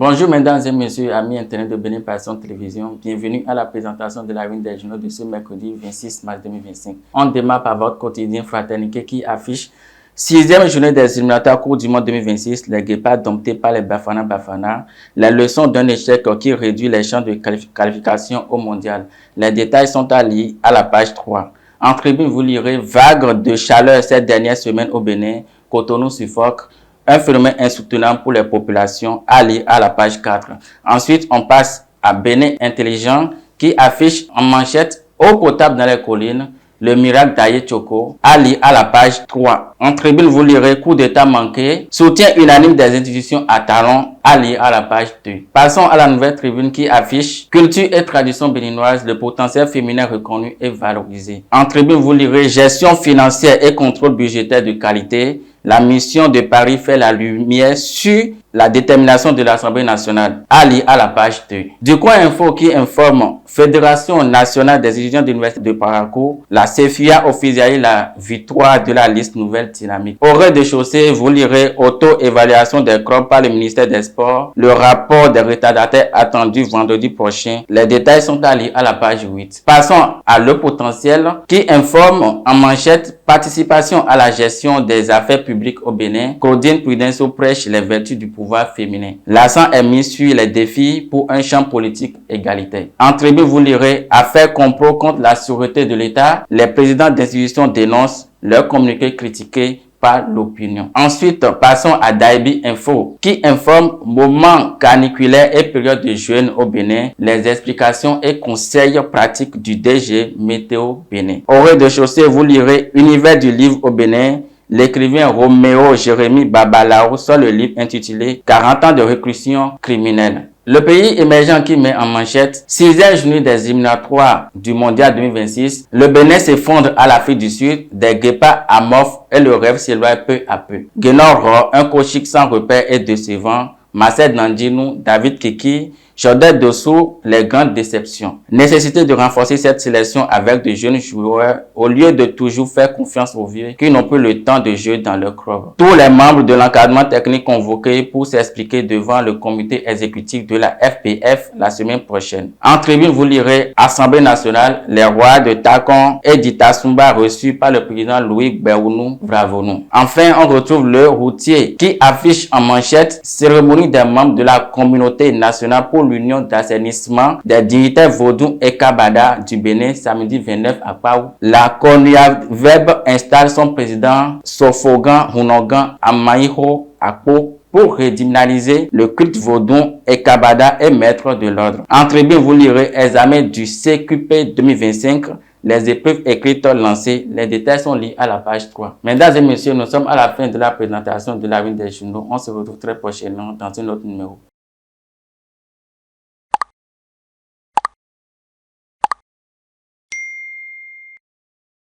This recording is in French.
Bonjour mesdames et messieurs, amis internet de Bénin Passion Télévision. Bienvenue à la présentation de la une des journaux de ce mercredi 26 mars 2025. On démarre par votre quotidien Fraternité qui affiche 6e journée des éliminatoires Coupe du Monde 2026. Les Guépards domptés par les Bafana. Les leçons d'un échec qui réduit les chances de qualification au mondial. Les détails sont liés à la page 3. En tribune, vous lirez vague de chaleur cette dernière semaine au Bénin. Cotonou suffoque. Un phénomène insoutenable pour les populations, allié à la page 4. Ensuite, on passe à Bénin Intelligent qui affiche en manchette eau potable dans les collines, le miracle d'Aye Tchoko, allié à la page 3. En tribune, vous lirez coup d'état manqué, soutien unanime des institutions à Talon, allié à la page 2. Passons à la nouvelle tribune qui affiche culture et tradition béninoise, le potentiel féminin reconnu et valorisé. En tribune, vous lirez gestion financière et contrôle budgétaire de qualité. La mission de Paris fait la lumière sur la détermination de l'Assemblée nationale, alliée à la page 2. Du Coin Info qui informe Fédération nationale des étudiants de l'Université de Parakou, la CFIA officialise la victoire de la liste nouvelle dynamique. Au rez-de-chaussée, vous lirez auto-évaluation des clubs par le ministère des Sports, le rapport des retardataires attendu vendredi prochain. Les détails sont alliés à la page 8. Passons à Le Potentiel qui informe en manchette participation à la gestion des affaires publiques au Bénin. Claudine Prudenceau prêche les vertus du pouvoir féminin. L'accent est mis sur les défis pour un champ politique égalitaire. En tribune, vous lirez affaire complot contre la sûreté de l'État. Les présidents d'institutions dénoncent leur communiqué critiqué par l'opinion. Ensuite, passons à Daibi Info qui informe moment caniculaire et période de jeûne au Bénin, les explications et conseils pratiques du DG Météo Bénin. Au rez-de-chaussée, vous lirez Univers du livre au Bénin. L'écrivain Roméo Jérémy Babalao sort le livre intitulé 40 ans de réclusion criminelle. Le pays émergent qui met en manchette 6e journée des éliminatoires du mondial 2026. Le Bénin s'effondre à l'Afrique du Sud, des Guépards amorphes et le rêve s'éloigne peu à peu. Guénor, un coaching sans repère et décevant. Marcel Nandjinou, David Kiki, Jordan Dossou, les grandes déceptions. Nécessité de renforcer cette sélection avec de jeunes joueurs au lieu de toujours faire confiance aux vieux qui n'ont plus le temps de jouer dans leur club. Tous les membres de l'encadrement technique convoqués pour s'expliquer devant le comité exécutif de la FPF la semaine prochaine. En tribune, vous lirez Assemblée nationale, les rois de Takon et d'Itasumba reçus par le président Louis Béounou Bravonou. Enfin, on retrouve le routier qui affiche en manchette cérémonie des membres de la communauté nationale pour l'union d'assainissement des dignitaires Vaudou et Kabada du Bénin samedi 29 à Paou. La Konyaveb installe son président Sofogan Hunogan Amaïho Akpo pour redynamiser le culte Vaudou et Kabada et mettre de l'ordre. En tribune, vous lirez examen du CQP 2025. Les épreuves écrites lancées, les détails sont liés à la page 3. Mesdames et messieurs, nous sommes à la fin de la présentation de la une des journaux. On se retrouve très prochainement dans un autre numéro.